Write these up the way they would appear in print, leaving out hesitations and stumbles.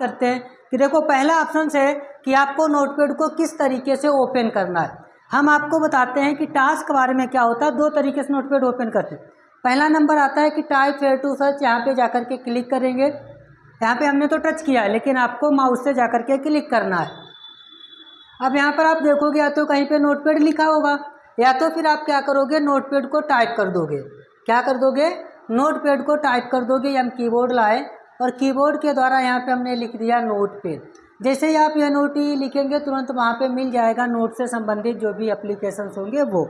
करते हैं कि देखो पहला ऑप्शन है कि आपको नोटपैड को किस तरीके से ओपन करना है। हम आपको बताते हैं कि टास्क बारे में क्या होता है। दो तरीके से नोटपैड ओपन करते हैं। पहला नंबर आता है कि टाइप फेयर टू सर्च, यहाँ पे जाकर के क्लिक करेंगे। यहाँ पे हमने तो टच किया है लेकिन आपको माउस से जाकर के क्लिक करना है। अब यहाँ पर आप देखोगे या तो कहीं पे नोटपैड लिखा होगा या तो फिर आप क्या करोगे, नोटपैड को टाइप कर दोगे। क्या कर दोगे, नोटपैड को टाइप कर दोगे। हम कीबोर्ड लाए और कीबोर्ड के द्वारा यहाँ पे हमने लिख दिया नोटपैड। जैसे ही आप यह नोट लिखेंगे तुरंत वहाँ पे मिल जाएगा नोट से संबंधित जो भी एप्लीकेशंस होंगे वो।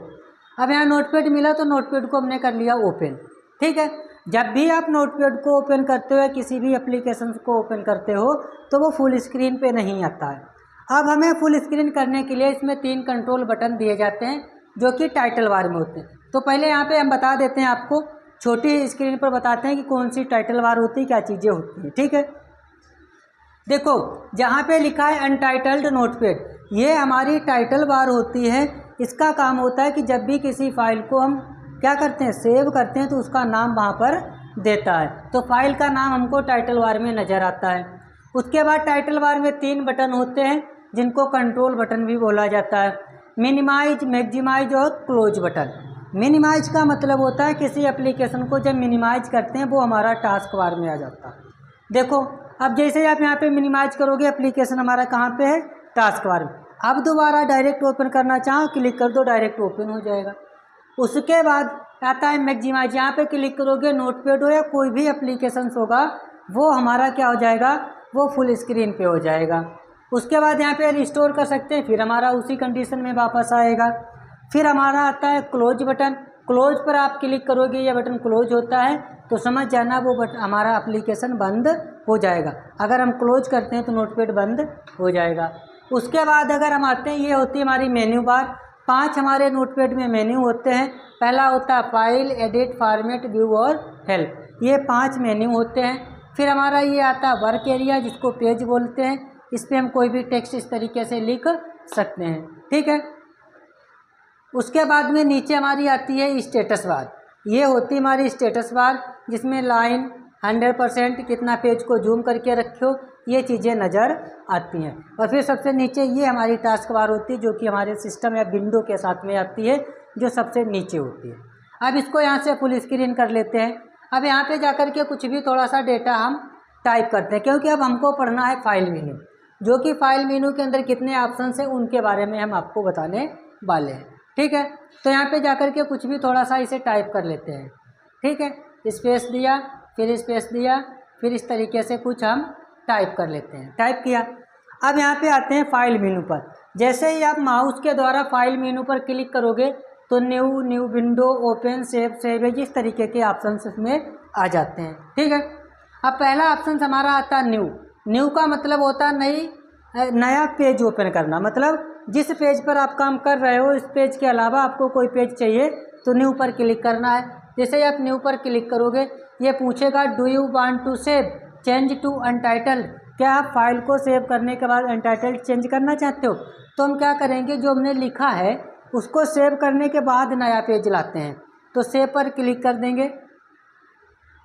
अब यहाँ नोटपैड मिला तो नोटपैड को हमने कर लिया ओपन। ठीक है, जब भी आप नोटपैड को ओपन करते हो, किसी भी एप्लीकेशन को ओपन करते हो तो वो फुल स्क्रीन पे नहीं आता है। अब हमें फुल स्क्रीन करने के लिए इसमें 3 कंट्रोल बटन दिए जाते हैं जो कि टाइटल बार में होते हैं। तो पहले यहाँ पे हम बता देते हैं आपको, छोटी स्क्रीन पर बताते हैं कि कौन सी टाइटल बार होती है, क्या चीज़ें होती हैं। ठीक है, देखो जहाँ पे लिखा है अनटाइटल्ड नोटपैड, ये हमारी टाइटल बार होती है। इसका काम होता है कि जब भी किसी फाइल को हम क्या करते हैं, सेव करते हैं, तो उसका नाम वहाँ पर देता है। तो फाइल का नाम हमको टाइटल बार में नज़र आता है। उसके बाद टाइटल बार में 3 बटन होते हैं जिनको कंट्रोल बटन भी बोला जाता है, मिनिमाइज, मैक्सिमाइज और क्लोज बटन। मिनिमाइज का मतलब होता है किसी एप्लीकेशन को जब मिनिमाइज करते हैं वो हमारा टास्क बार में आ जाता है। देखो अब जैसे आप यहाँ पे मिनिमाइज करोगे एप्लीकेशन हमारा कहाँ पे है, टास्क बार में। अब दोबारा डायरेक्ट ओपन करना चाहो क्लिक कर दो, डायरेक्ट ओपन हो जाएगा। उसके बाद आता है मैक्सिमाइज, यहाँ पे क्लिक करोगे नोटपैड हो या कोई भी एप्लीकेशन होगा वो हमारा क्या हो जाएगा, वो फुल स्क्रीन पे हो जाएगा। उसके बाद यहाँ पे रिस्टोर कर सकते हैं, फिर हमारा उसी कंडीशन में वापस आएगा। फिर हमारा आता है क्लोज बटन। क्लोज पर आप क्लिक करोगे, ये बटन क्लोज होता है तो समझ जाना वो हमारा एप्लीकेशन बंद हो जाएगा। अगर हम क्लोज करते हैं तो नोटपैड बंद हो जाएगा। उसके बाद अगर हम आते हैं, ये होती है हमारी मेन्यू बार। 5 हमारे नोटपैड में मेन्यू होते हैं। पहला होता है फाइल, एडिट, फॉर्मेट, व्यू और हेल्प, ये 5 मेन्यू होते हैं। फिर हमारा ये आता है वर्क एरिया जिसको पेज बोलते हैं, इस पर हम कोई भी टेक्स्ट इस तरीके से लिख सकते हैं। ठीक है, उसके बाद में नीचे हमारी आती है स्टेटस बार। ये होती है हमारी स्टेटस बार जिसमें लाइन, 100%, कितना पेज को जूम करके रखो, ये चीज़ें नज़र आती हैं। और फिर सबसे नीचे ये हमारी टास्क बार होती है जो कि हमारे सिस्टम या विंडो के साथ में आती है, जो सबसे नीचे होती है। अब इसको यहाँ से फुल स्क्रीन कर लेते हैं। अब यहाँ पे जाकर के कुछ भी थोड़ा सा डेटा हम टाइप करते हैं, क्योंकि अब हमको पढ़ना है फाइल मेनू, जो कि फाइल मेनू के अंदर कितने ऑप्शन हैं उनके बारे में हम आपको बताने वाले हैं। ठीक है, तो यहाँ पे जाकर के कुछ भी थोड़ा सा इसे टाइप कर लेते हैं। ठीक है, स्पेस दिया, फिर स्पेस दिया, फिर इस तरीके से कुछ हम टाइप कर लेते हैं। टाइप किया। अब यहाँ पे आते हैं फाइल मेनू पर। जैसे ही आप माउस के द्वारा फाइल मेनू पर क्लिक करोगे तो new window, open, save as, इस तरीके के ऑप्शन इसमें आ जाते हैं। ठीक है, अब पहला ऑप्शन हमारा आता है न्यू। न्यू का मतलब होता है नया पेज ओपन करना। मतलब जिस पेज पर आप काम कर रहे हो इस पेज के अलावा आपको कोई पेज चाहिए तो न्यू पर क्लिक करना है। जैसे ही आप न्यू पर क्लिक करोगे ये पूछेगा do you want to save change to untitled, क्या आप फाइल को सेव करने के बाद अनटाइटल्ड चेंज करना चाहते हो। तो हम क्या करेंगे, जो हमने लिखा है उसको सेव करने के बाद नया पेज लाते हैं। तो सेव पर क्लिक कर देंगे,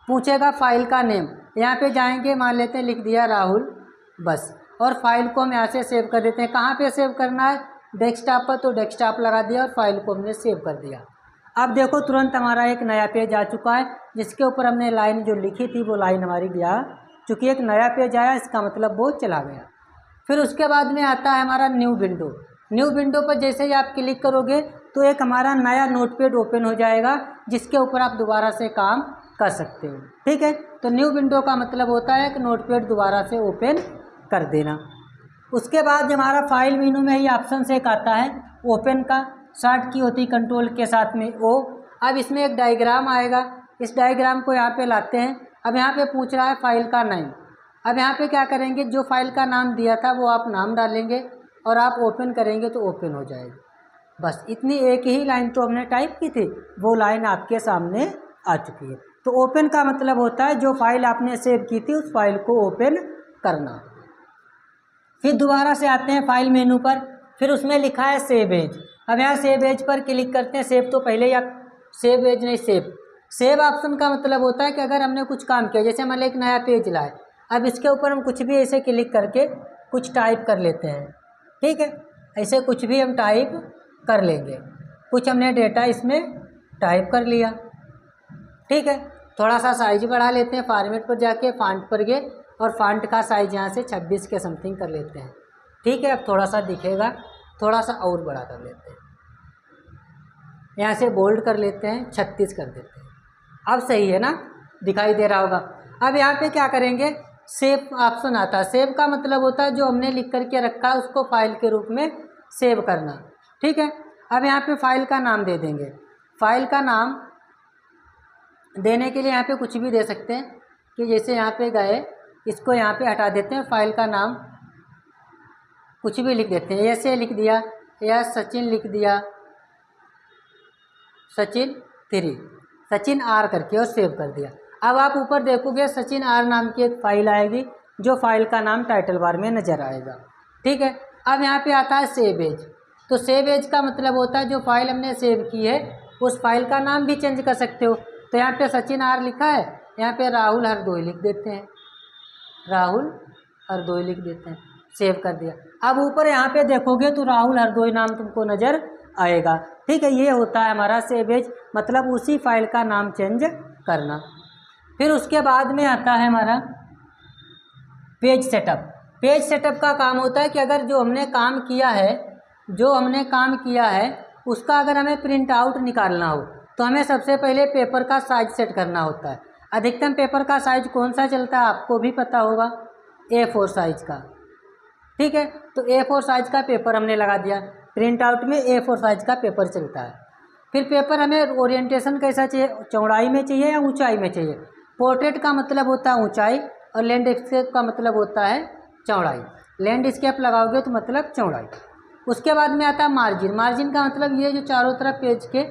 पूछेगा फाइल का नेम, यहाँ पे जाएंगे, मान लेते हैं लिख दिया राहुल बस, और फाइल को हम यहाँ से सेव कर देते हैं। कहाँ पे सेव करना है, डेस्कटॉप पर, तो डेस्कटॉप लगा दिया और फाइल को हमने सेव कर दिया। अब देखो तुरंत हमारा एक नया पेज आ चुका है जिसके ऊपर हमने लाइन जो लिखी थी वो लाइन हमारी गया, चूँकि एक नया पेज आया इसका मतलब वो चला गया। फिर उसके बाद में आता है हमारा न्यू विंडो। न्यू विंडो पर जैसे ही आप क्लिक करोगे तो एक हमारा नया नोटपैड ओपन हो जाएगा जिसके ऊपर आप दोबारा से काम कर सकते हो। ठीक है, तो न्यू विंडो का मतलब होता है कि नोटपैड दोबारा से ओपन कर देना। उसके बाद हमारा फाइल मेनू में ही ऑप्शन से एक आता है ओपन का, शॉर्ट की होती कंट्रोल के साथ में ओ। अब इसमें एक डायग्राम आएगा, इस डायग्राम को यहाँ पे लाते हैं। अब यहाँ पे पूछ रहा है फाइल का नाम। अब यहाँ पे क्या करेंगे, जो फाइल का नाम दिया था वो आप नाम डालेंगे और आप ओपन करेंगे तो ओपन हो जाएगी। बस इतनी एक ही लाइन तो हमने टाइप की थी, वो लाइन आपके सामने आ चुकी है। तो ओपन का मतलब होता है जो फाइल आपने सेव की थी उस फाइल को ओपन करना। फिर दोबारा से आते हैं फाइल मेनू पर, फिर उसमें लिखा है सेव एज। अब यहाँ सेव एज पर क्लिक करते हैं। सेव तो पहले ही आप, सेव एज नहीं, सेव ऑप्शन का मतलब होता है कि अगर हमने कुछ काम किया, जैसे मान लो एक नया पेज लाए अब इसके ऊपर हम कुछ भी ऐसे क्लिक करके कुछ टाइप कर लेते हैं, ठीक है। ऐसे कुछ भी हम टाइप कर लेंगे, कुछ हमने डेटा इसमें टाइप कर लिया, ठीक है। थोड़ा सा साइज बढ़ा लेते हैं, फॉर्मेट पर जाके फ़ॉन्ट पर गए और फ़ॉन्ट का साइज यहाँ से 26 के समथिंग कर लेते हैं, ठीक है। अब थोड़ा सा दिखेगा, थोड़ा सा और बड़ा कर लेते हैं, यहाँ से बोल्ड कर लेते हैं, 36 कर देते हैं। अब सही है ना, दिखाई दे रहा होगा। अब यहाँ पे क्या करेंगे, सेव ऑप्शन आता है। सेव का मतलब होता है जो हमने लिख करके रखा है उसको फाइल के रूप में सेव करना, ठीक है। अब यहाँ पे फाइल का नाम दे देंगे। फाइल का नाम देने के लिए यहाँ पे कुछ भी दे सकते हैं, कि जैसे यहाँ पे गए, इसको यहाँ पे हटा देते हैं, फाइल का नाम कुछ भी लिख देते हैं। ऐसे लिख दिया या सचिन लिख दिया, सचिन 3, सचिन आर करके और सेव कर दिया। अब आप ऊपर देखोगे सचिन आर नाम की एक फ़ाइल आएगी, जो फाइल का नाम टाइटल बार में नज़र आएगा, ठीक है। अब यहाँ पे आता है सेव एज। तो सेव एज का मतलब होता है जो फाइल हमने सेव की है उस फाइल का नाम भी चेंज कर सकते हो। तो यहाँ पे सचिन आर लिखा है, यहाँ पे राहुल हरदोई लिख देते हैं, राहुल हरदोई लिख देते हैं, सेव कर दिया। अब ऊपर यहाँ पे देखोगे तो राहुल हरदोई नाम तुमको नज़र आएगा, ठीक है। ये होता है हमारा सेव एज, मतलब उसी फाइल का नाम चेंज करना। फिर उसके बाद में आता है हमारा पेज सेटअप। पेज सेटअप का काम होता है कि अगर जो हमने काम किया है उसका अगर हमें प्रिंट आउट निकालना हो तो हमें सबसे पहले पेपर का साइज सेट करना होता है। अधिकतम पेपर का साइज कौन सा चलता है आपको भी पता होगा, A4 साइज का, ठीक है। तो A4 साइज का पेपर हमने लगा दिया, प्रिंट आउट में A4 साइज का पेपर चलता है। फिर पेपर हमें ओरिएंटेशन कैसा चाहिए, चौड़ाई में चाहिए या ऊंचाई में चाहिए। पोर्ट्रेट का मतलब होता है ऊंचाई और लैंडस्केप का मतलब होता है चौड़ाई। लैंडस्केप लगाओगे तो मतलब चौड़ाई। उसके बाद में आता है मार्जिन। मार्जिन का मतलब ये जो चारों तरफ पेज के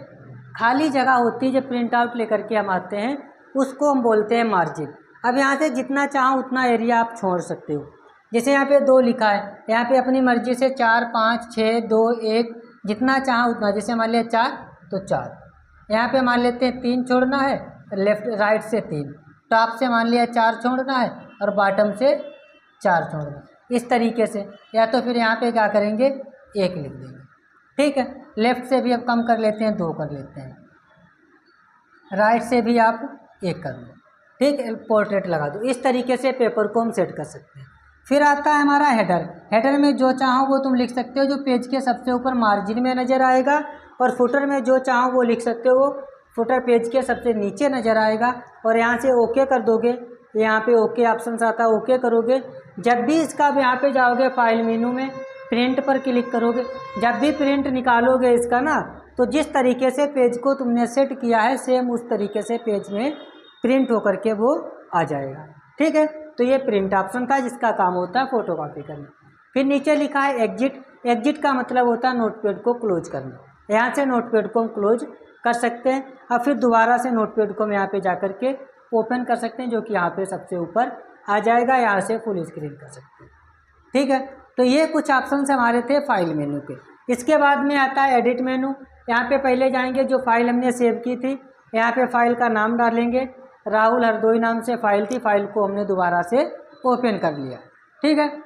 खाली जगह होती है, जब प्रिंट आउट लेकर के हम आते हैं उसको हम बोलते हैं मार्जिन। अब यहाँ से जितना चाहो उतना एरिया आप छोड़ सकते हो। जैसे यहाँ पे 2 लिखा है, यहाँ पे अपनी मर्जी से 4, 5, 6, 2, 1 जितना चाहो उतना। जैसे मान लिया 4 तो 4, यहाँ पे मान लेते हैं 3 छोड़ना है, लेफ्ट राइट से 3, टॉप से मान लिया 4 छोड़ना है और बॉटम से 4 छोड़ना, इस तरीके से। या तो फिर यहाँ पे क्या करेंगे, 1 लिख देंगे, ठीक है। लेफ़्ट से भी अब कम कर लेते हैं, 2 कर लेते हैं, राइट से भी आप 1 कर लो, ठीक है। पोर्ट्रेट लगा दो। इस तरीके से पेपर को हम सेट कर सकते हैं। फिर आता है हमारा हेडर। हेडर में जो चाहो वो तुम लिख सकते हो, जो पेज के सबसे ऊपर मार्जिन में नज़र आएगा। और फुटर में जो चाहो वो लिख सकते हो, फुटर पेज के सबसे नीचे नज़र आएगा। और यहाँ से ओके कर दोगे, यहाँ पे ओके ऑप्शन आता है, ओके करोगे। जब भी इसका यहाँ पे जाओगे फाइल मेनू में, प्रिंट पर क्लिक करोगे, जब भी प्रिंट निकालोगे इसका ना, तो जिस तरीके से पेज को तुमने सेट किया है सेम उस तरीके से पेज में प्रिंट होकर के वो आ जाएगा, ठीक है। तो ये प्रिंट ऑप्शन था जिसका काम होता है फोटोकॉपी करना। फिर नीचे लिखा है एग्जिट। एग्जिट का मतलब होता है नोटपैड को क्लोज करना। यहाँ से नोटपैड को हम क्लोज कर सकते हैं। अब फिर दोबारा से नोटपैड को हम यहाँ पे जा कर के ओपन कर सकते हैं, जो कि यहाँ पे सबसे ऊपर आ जाएगा। यहाँ से फुल स्क्रीन कर सकते हैं, ठीक है। तो ये कुछ ऑप्शन हमारे थे फाइल मेनू के। इसके बाद में आता है एडिट मेनू। यहाँ पे पहले जाएंगे, जो फाइल हमने सेव की थी, यहाँ पे फाइल का नाम डालेंगे। राहुल हरदोई नाम से फाइल थी, फाइल को हमने दोबारा से ओपन कर लिया, ठीक है।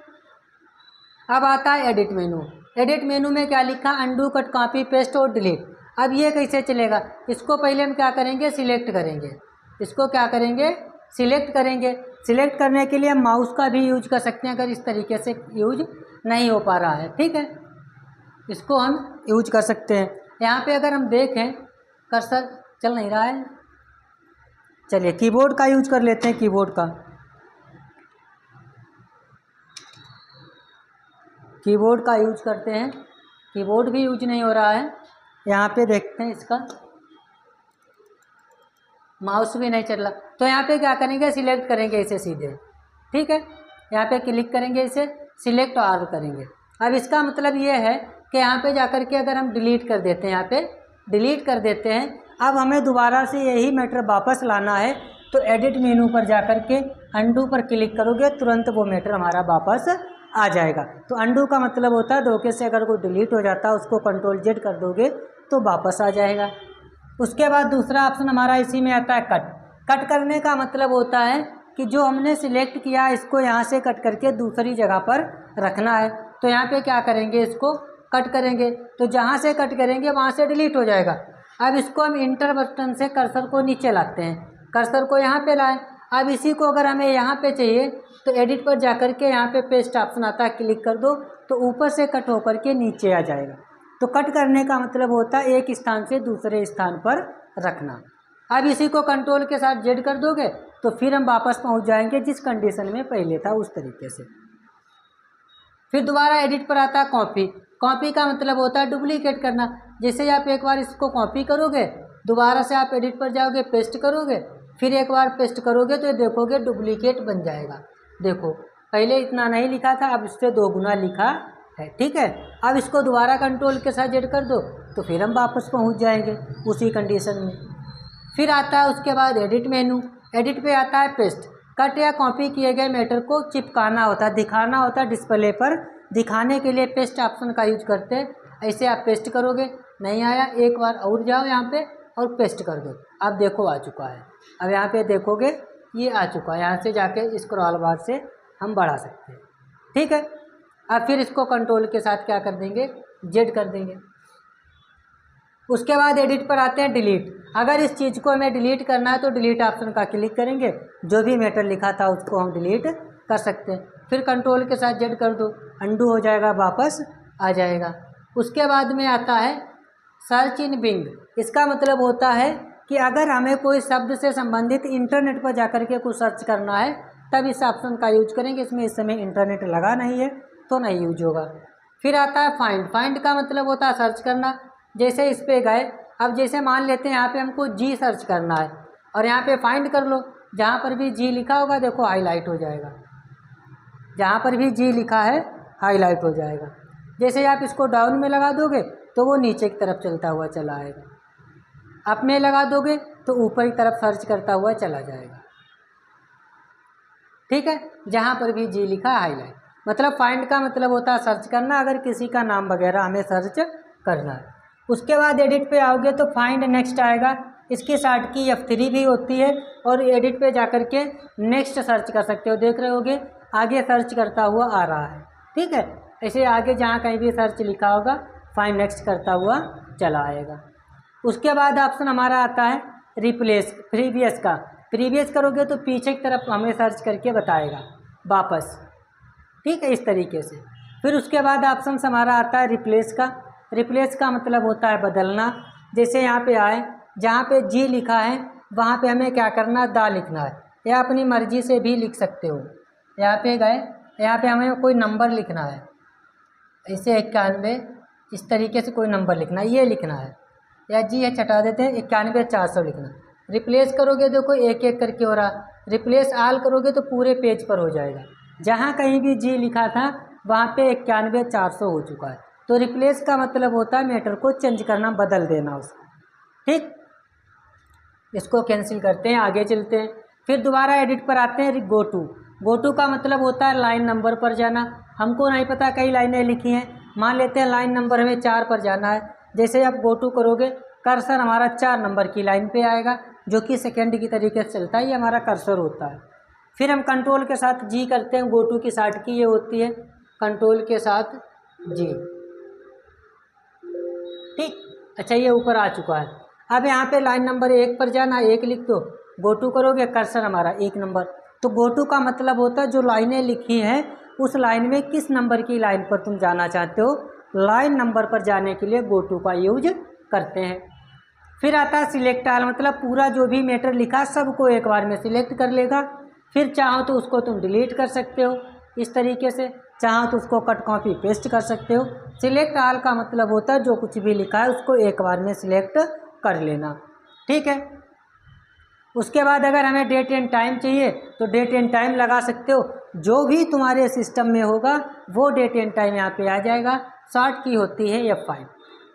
अब आता है एडिट मेनू। एडिट मेनू में क्या लिखा, अंडू, कट, कॉपी, पेस्ट और डिलीट। अब ये कैसे चलेगा, इसको पहले हम क्या करेंगे, सिलेक्ट करेंगे। इसको क्या करेंगे, सिलेक्ट करेंगे। सिलेक्ट करने के लिए हम माउस का भी यूज कर सकते हैं, अगर इस तरीके से यूज नहीं हो पा रहा है, ठीक है। इसको हम यूज कर सकते हैं। यहाँ पे अगर हम देखें, कर्सर चल नहीं रहा है, चलिए कीबोर्ड का यूज कर लेते हैं। कीबोर्ड का यूज करते हैं। कीबोर्ड भी यूज नहीं हो रहा है। यहाँ पे देखते हैं, इसका माउस भी नहीं चल रहा। तो यहाँ पे क्या करेंगे, सिलेक्ट करेंगे इसे सीधे, ठीक है। यहाँ पे क्लिक करेंगे, इसे सिलेक्ट ऑल करेंगे। अब इसका मतलब ये है कि यहाँ पे जाकर के अगर हम डिलीट कर देते हैं, यहाँ पे डिलीट कर देते हैं। अब हमें दोबारा से यही मैटर वापस लाना है, तो एडिट मेनू पर जाकर के अंडू पर क्लिक करोगे, तुरंत वो मैटर हमारा वापस आ जाएगा। तो अंडू का मतलब होता है धोखे से अगर कोई डिलीट हो जाता है उसको Ctrl+Z कर दोगे तो वापस आ जाएगा। उसके बाद दूसरा ऑप्शन हमारा इसी में आता है कट। कट करने का मतलब होता है कि जो हमने सिलेक्ट किया इसको यहाँ से कट करके दूसरी जगह पर रखना है। तो यहाँ पे क्या करेंगे, इसको कट करेंगे, तो जहाँ से कट करेंगे वहाँ से डिलीट हो जाएगा। अब इसको हम इंटर बटन से कर्सर को नीचे लाते हैं, कर्सर को यहाँ पे लाएं। अब इसी को अगर हमें यहाँ पे चाहिए तो एडिट पर जाकर के यहाँ पे पेस्ट ऑप्शन आता है, क्लिक कर दो तो ऊपर से कट होकर के नीचे आ जाएगा। तो कट करने का मतलब होता है एक स्थान से दूसरे स्थान पर रखना। अब इसी को कंट्रोल के साथ जेड कर दोगे तो फिर हम वापस पहुँच जाएंगे जिस कंडीशन में पहले था उस तरीके से। फिर दोबारा एडिट पर आता है कॉपी। कॉपी का मतलब होता है डुप्लीकेट करना। जैसे आप एक बार इसको कॉपी करोगे, दोबारा से आप एडिट पर जाओगे, पेस्ट करोगे, फिर एक बार पेस्ट करोगे तो ये देखोगे डुप्लीकेट बन जाएगा। देखो पहले इतना नहीं लिखा था, अब इससे 2 गुना लिखा है। ठीक है, अब इसको दोबारा कंट्रोल के साथ जेड कर दो तो फिर हम वापस पहुंच जाएंगे उसी कंडीशन में। फिर आता है उसके बाद एडिट मेनू। एडिट पे आता है पेस्ट। कट या कॉपी किए गए मैटर को चिपकाना होता है, दिखाना होता है डिस्प्ले पर। दिखाने के लिए पेस्ट ऑप्शन का यूज करते हैं। ऐसे आप पेस्ट करोगे, नहीं आया, एक बार और जाओ यहाँ पे और पेस्ट कर दो। अब देखो आ चुका है। अब यहाँ पे देखोगे ये आ चुका है। यहाँ से जाके स्क्रॉल बार से हम बढ़ा सकते हैं। ठीक है, अब फिर इसको कंट्रोल के साथ क्या कर देंगे, जेड कर देंगे। उसके बाद एडिट पर आते हैं डिलीट। अगर इस चीज़ को हमें डिलीट करना है तो डिलीट ऑप्शन का क्लिक करेंगे, जो भी मैटर लिखा था उसको हम डिलीट कर सकते हैं। फिर कंट्रोल के साथ जेड कर दो, अंडू हो जाएगा, वापस आ जाएगा। उसके बाद में आता है सर्च इन बिंग। इसका मतलब होता है कि अगर हमें कोई शब्द से संबंधित इंटरनेट पर जाकर के कुछ सर्च करना है तब इस ऑप्शन का यूज करेंगे। इसमें इस समय इंटरनेट लगा नहीं है तो नहीं यूज होगा। फिर आता है फाइंड। फाइंड का मतलब होता है सर्च करना। जैसे इस पे गए, अब जैसे मान लेते हैं यहाँ पे हमको जी सर्च करना है और यहाँ पे फाइंड कर लो, जहाँ पर भी जी लिखा होगा देखो हाईलाइट हो जाएगा। जहाँ पर भी जी लिखा है हाईलाइट हो जाएगा। जैसे आप इसको डाउन में लगा दोगे तो वो नीचे की तरफ चलता हुआ चला आएगा। अप में लगा दोगे तो ऊपर की तरफ सर्च करता हुआ चला जाएगा। ठीक है, जहाँ पर भी जी लिखा हाईलाइट, मतलब फाइंड का मतलब होता है सर्च करना, अगर किसी का नाम वगैरह हमें सर्च करना है। उसके बाद एडिट पे आओगे तो फाइंड नेक्स्ट आएगा। इसकी शार्ट की F3 भी होती है और एडिट पे जाकर के नेक्स्ट सर्च कर सकते हो। देख रहे होगे आगे सर्च करता हुआ आ रहा है। ठीक है, ऐसे आगे जहाँ कहीं भी सर्च लिखा होगा फाइंड नेक्स्ट करता हुआ चला आएगा। उसके बाद ऑप्शन हमारा आता है रिप्लेस प्रीवियस का। प्रीवियस करोगे तो पीछे की तरफ हमें सर्च करके बताएगा वापस। ठीक है, इस तरीके से। फिर उसके बाद ऑप्शन हमारा आता है रिप्लेस का। रिप्लेस का मतलब होता है बदलना। जैसे यहाँ पे आए, जहाँ पे जी लिखा है वहाँ पे हमें क्या करना, दा लिखना है, या अपनी मर्जी से भी लिख सकते हो। यहाँ पे गए, यहाँ पे हमें कोई नंबर लिखना है, ऐसे 91 इस तरीके से कोई नंबर लिखना है, ये लिखना है, या जी है चटा देते हैं 91,400 लिखना। रिप्लेस करोगे देखो एक एक करके हो रहा। रिप्लेस आल करोगे तो पूरे पेज पर हो जाएगा। जहाँ कहीं भी जी लिखा था वहाँ पे 91,400 हो चुका है। तो रिप्लेस का मतलब होता है मैटर को चेंज करना, बदल देना उसको। ठीक, इसको कैंसिल करते हैं, आगे चलते हैं। फिर दोबारा एडिट पर आते हैं गो टू। गो टू का मतलब होता है लाइन नंबर पर जाना। हमको नहीं पता कई लाइनें लिखी हैं, मान लेते हैं लाइन नंबर हमें 4 पर जाना है। जैसे आप गो टू करोगे कर्सर हमारा 4 नंबर की लाइन पे आएगा, जो कि सेकेंड की तरीके से चलता है, ये हमारा कर्सर होता है। फिर हम कंट्रोल के साथ जी करते हैं। गो टू की शार्ट की ये होती है कंट्रोल के साथ जी। ठीक, अच्छा ये ऊपर आ चुका है। अब यहाँ पे लाइन नंबर 1 पर जाना, 1 लिख दो। गो टू करोगे कर्सर हमारा 1 नंबर। तो गो टू का मतलब होता है जो लाइनें लिखी हैं उस लाइन में किस नंबर की लाइन पर तुम जाना चाहते हो, लाइन नंबर पर जाने के लिए गो टू का यूज करते हैं। फिर आता है सिलेक्ट ऑल, मतलब पूरा जो भी मैटर लिखा सबको एक बार में सिलेक्ट कर लेगा। फिर चाहो तो उसको तुम डिलीट कर सकते हो इस तरीके से, चाहो तो उसको कट कॉपी पेस्ट कर सकते हो। सिलेक्ट ऑल का मतलब होता है जो कुछ भी लिखा है उसको एक बार में सिलेक्ट कर लेना। ठीक है, उसके बाद अगर हमें डेट एंड टाइम चाहिए तो डेट एंड टाइम लगा सकते हो। जो भी तुम्हारे सिस्टम में होगा वो डेट एंड टाइम यहाँ पे आ जाएगा। शॉर्ट की होती है F5।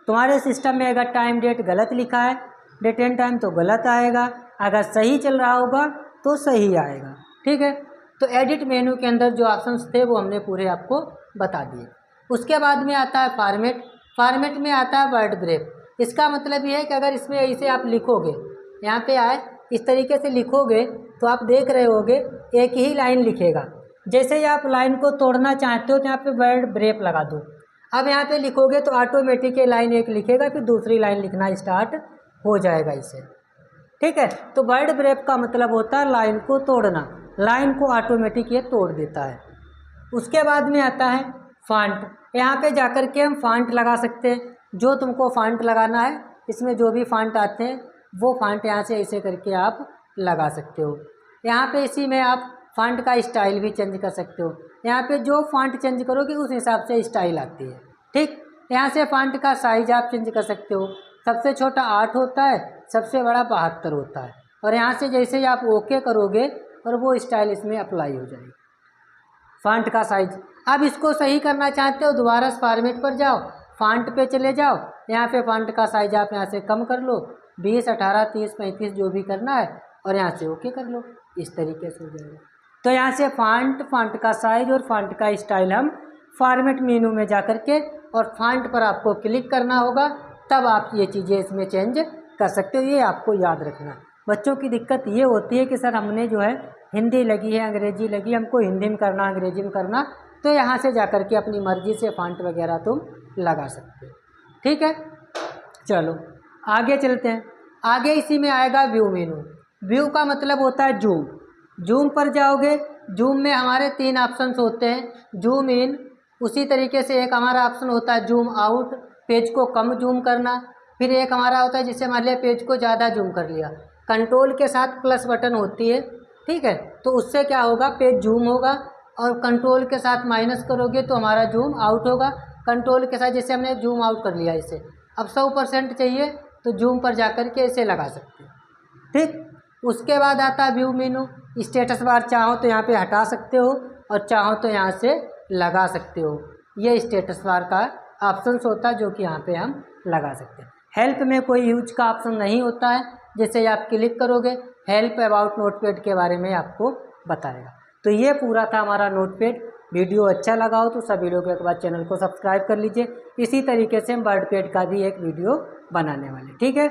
तुम्हारे सिस्टम में अगर टाइम डेट गलत लिखा है, डेट एंड टाइम, तो गलत आएगा। अगर सही चल रहा होगा तो सही आएगा। ठीक है, तो एडिट मेनू के अंदर जो ऑप्शंस थे वो हमने पूरे आपको बता दिए। उसके बाद में आता है फॉर्मेट। फॉर्मेट में आता है वर्ड ब्रेक। इसका मतलब ये है कि अगर इसमें ऐसे आप लिखोगे, यहाँ पे आए इस तरीके से लिखोगे तो आप देख रहे होगे एक ही लाइन लिखेगा। जैसे ही आप लाइन को तोड़ना चाहते हो तो यहाँ पे वर्ड ब्रेक लगा दो। अब यहाँ पे लिखोगे तो ऑटोमेटिक लाइन एक लिखेगा, फिर दूसरी लाइन लिखना स्टार्ट हो जाएगा इसे। ठीक है, तो वर्ड ब्रेक का मतलब होता है लाइन को तोड़ना, लाइन को ऑटोमेटिक ये तोड़ देता है। उसके बाद में आता है फॉन्ट। यहाँ पे जाकर के हम फॉन्ट लगा सकते हैं, जो तुमको फॉन्ट लगाना है, इसमें जो भी फॉन्ट आते हैं वो फॉन्ट यहाँ से ऐसे करके आप लगा सकते हो। यहाँ पे इसी में आप फॉन्ट का स्टाइल भी चेंज कर सकते हो। यहाँ पे जो फॉन्ट चेंज करोगे उस हिसाब से स्टाइल आती है। ठीक, यहाँ से फॉन्ट का साइज आप चेंज कर सकते हो। सबसे छोटा 8 होता है, सबसे बड़ा 72 होता है। और यहाँ से जैसे ही आप ओके करोगे और वो स्टाइल इसमें अप्लाई हो जाएगी। फॉन्ट का साइज, अब इसको सही करना चाहते हो दोबारा फॉर्मेट पर जाओ, फॉन्ट पे चले जाओ, यहाँ पे फॉन्ट का साइज आप यहाँ से कम कर लो, 20, 18, 30, 35 जो भी करना है, और यहाँ से ओके कर लो। इस तरीके से हो जाएगा। तो यहाँ से फॉन्ट का साइज और फॉन्ट का स्टाइल हम फॉर्मेट मेनू में जा कर के और फॉन्ट पर आपको क्लिक करना होगा, तब आप ये चीज़ें इसमें चेंज कर सकते हो। ये आपको याद रखना। बच्चों की दिक्कत ये होती है कि सर हमने जो है हिंदी लगी है, अंग्रेजी लगी, हमको हिंदी में करना, अंग्रेजी में करना, तो यहाँ से जाकर के अपनी मर्जी से फॉन्ट वगैरह तुम लगा सकते हो। ठीक है, चलो आगे चलते हैं। आगे इसी में आएगा व्यू मेनू। व्यू का मतलब होता है जूम। जूम पर जाओगे, जूम में हमारे 3 ऑप्शंस होते हैं, जूम इन, उसी तरीके से एक हमारा ऑप्शन होता है जूम आउट, पेज को कम जूम करना। फिर एक हमारा होता है जिससे मान लिया पेज को ज़्यादा जूम कर लिया, कंट्रोल के साथ प्लस बटन होती है। ठीक है, तो उससे क्या होगा, पेज जूम होगा, और कंट्रोल के साथ माइनस करोगे तो हमारा जूम आउट होगा। कंट्रोल के साथ जैसे हमने जूम आउट कर लिया इसे, अब 100% चाहिए तो जूम पर जाकर के इसे लगा सकते हैं। ठीक, उसके बाद आता है व्यू मेनू। स्टेटस बार चाहो तो यहाँ पे हटा सकते हो और चाहो तो यहाँ से लगा सकते हो। ये स्टेटस बार का ऑप्शन होता है जो कि यहाँ पे हम लगा सकते हैं। हेल्प में कोई यूज का ऑप्शन नहीं होता है, जैसे आप क्लिक करोगे हेल्प अबाउट नोटपैड के बारे में आपको बताएगा। तो ये पूरा था हमारा नोटपैड। वीडियो अच्छा लगा हो तो सभी लोग एक बार चैनल को सब्सक्राइब कर लीजिए। इसी तरीके से हम वर्डपैड का भी एक वीडियो बनाने वाले। ठीक है।